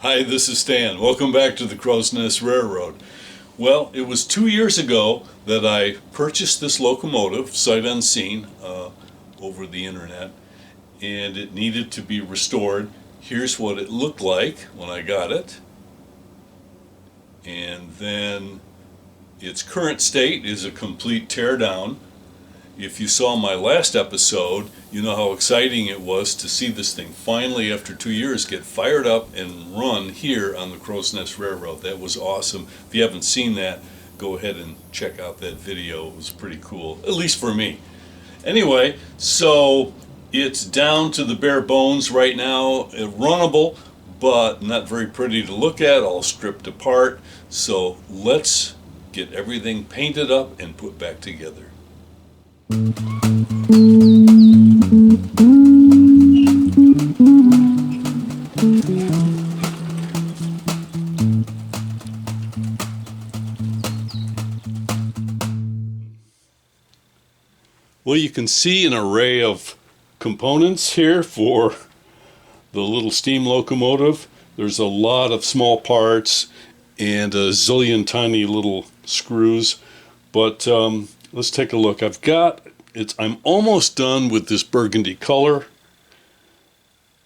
Hi, this is Stan. Welcome back to the Crow's Nest Railroad. Well, it was 2 years ago that I purchased this locomotive, sight unseen, over the internet, and it needed to be restored. Here's what it looked like when I got it. And then its current state is a complete teardown. If you saw my last episode, you know how exciting it was to see this thing finally, after 2 years, get fired up and run here on the Crow's Nest Railroad. That was awesome. If you haven't seen that, go ahead and check out that video. It was pretty cool, at least for me. Anyway, so it's down to the bare bones right now, runnable, but not very pretty to look at, all stripped apart. So let's get everything painted up and put back together. Well, you can see an array of components here for the little steam locomotive. There's a lot of small parts and a zillion tiny little screws, but let's take a look. I'm almost done with this burgundy color.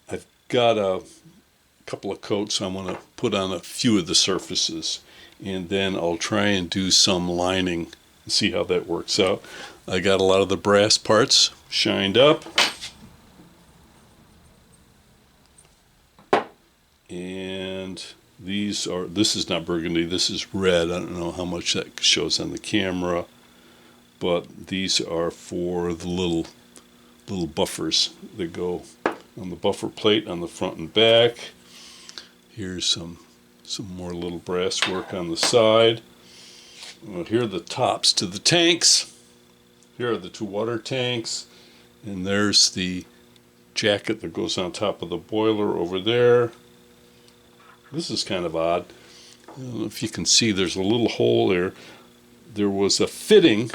I've got a couple of coats I want to put on a few of the surfaces, and then I'll try and do some lining and see how that works out. I got a lot of the brass parts shined up, and this is not burgundy, this is red. I don't know how much that shows on the camera, but these are for the little buffers that go on the buffer plate on the front and back. Here's some more little brass work on the side. Well, here are the tops to the tanks. Here are the two water tanks, and there's the jacket that goes on top of the boiler over there. This is kind of odd. I don't know if you can see, there's a little hole there. There was a fitting,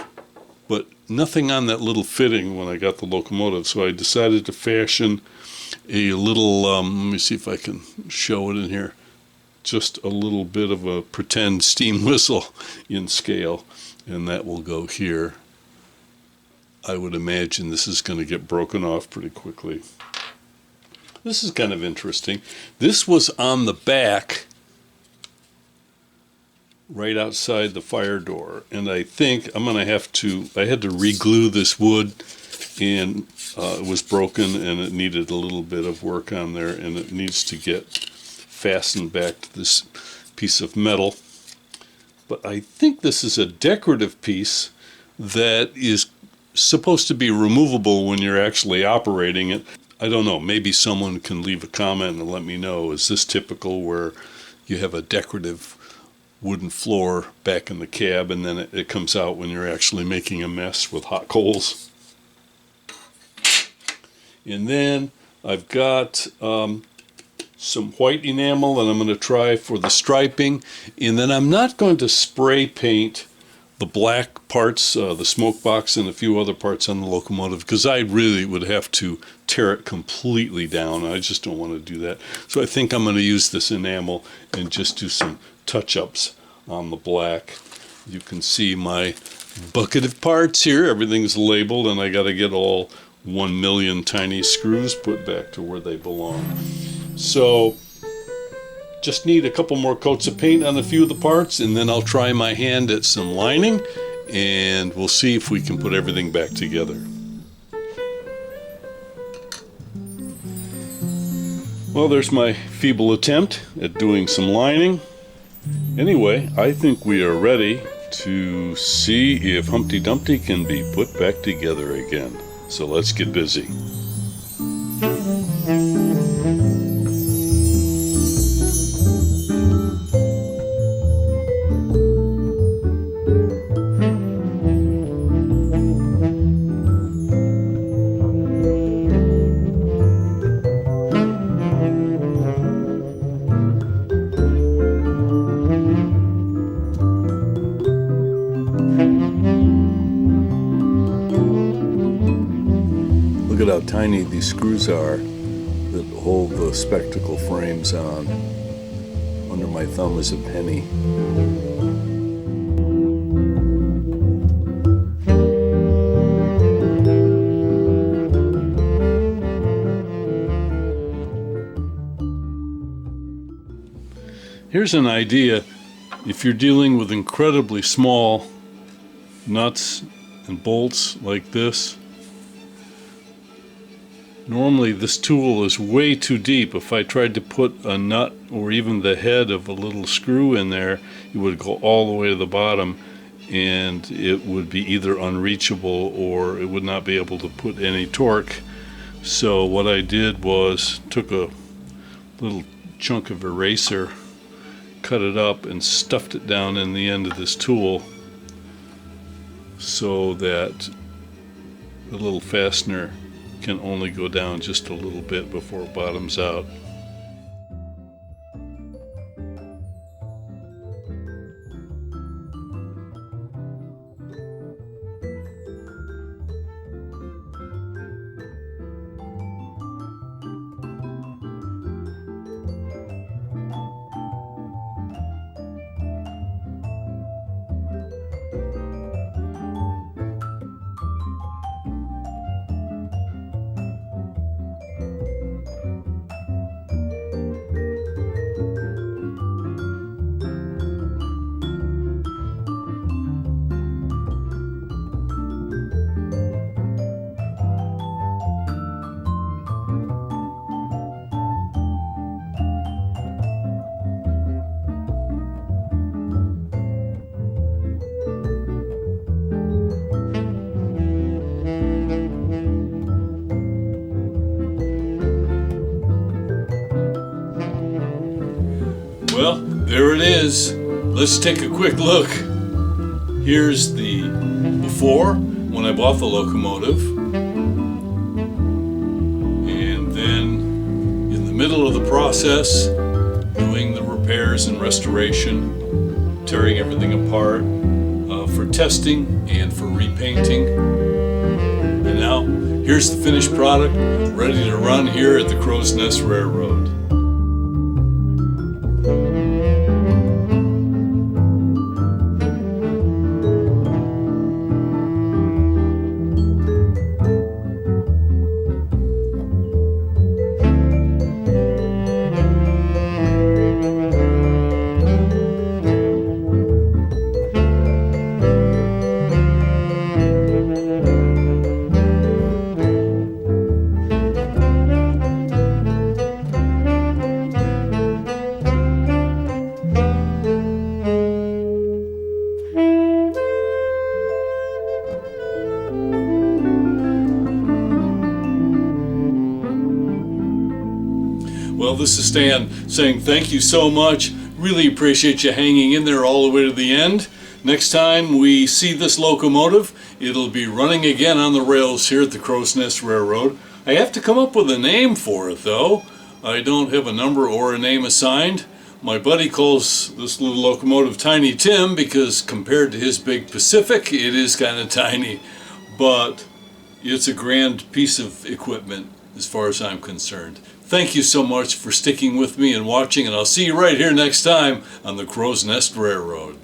but nothing on that little fitting when I got the locomotive, so I decided to fashion a little, let me see if I can show it in here, just a little bit of a pretend steam whistle in scale, and that will go here. I would imagine this is going to get broken off pretty quickly. This is kind of interesting. This was on the back right outside the fire door, and I think I had to re-glue this wood, and it was broken and it needed a little bit of work on there, and it needs to get fastened back to this piece of metal. But I think this is a decorative piece that is supposed to be removable when you're actually operating it. I don't know, maybe someone can leave a comment and let me know. Is this typical where you have a decorative wooden floor back in the cab and then it comes out when you're actually making a mess with hot coals? And then I've got some white enamel that I'm going to try for the striping, and then I'm not going to spray paint the black parts, the smoke box and a few other parts on the locomotive, because I really would have to tear it completely down. I just don't want to do that. So I think I'm going to use this enamel and just do some touch-ups on the black. You can see my bucket of parts here. Everything's labeled, and I got to get all 1 million tiny screws put back to where they belong. So just need a couple more coats of paint on a few of the parts, and then I'll try my hand at some lining, and we'll see if we can put everything back together. Well, there's my feeble attempt at doing some lining. Anyway, I think we are ready to see if Humpty Dumpty can be put back together again. So let's get busy. Look at how tiny these screws are that hold the spectacle frames on. under my thumb is a penny. Here's an idea. If you're dealing with incredibly small nuts and bolts like this, normally this tool is way too deep. If I tried to put a nut or even the head of a little screw in there, it would go all the way to the bottom and it would be either unreachable or it would not be able to put any torque. So what I did was took a little chunk of eraser, cut it up and stuffed it down in the end of this tool so that the little fastener can only go down just a little bit before it bottoms out. Well, there it is. Let's take a quick look. Here's the before, when I bought the locomotive. And then in the middle of the process, doing the repairs and restoration, tearing everything apart for testing and for repainting. And now, here's the finished product, ready to run here at the Crow's Nest Railroad. Well, this is Stan saying thank you so much. Really appreciate you hanging in there all the way to the end. Next time we see this locomotive, it'll be running again on the rails here at the Crow's Nest Railroad. I have to come up with a name for it though. I don't have a number or a name assigned. My buddy calls this little locomotive Tiny Tim because compared to his big Pacific, it is kind of tiny. But it's a grand piece of equipment as far as I'm concerned. Thank you so much for sticking with me and watching, and I'll see you right here next time on the Crow's Nest Railroad.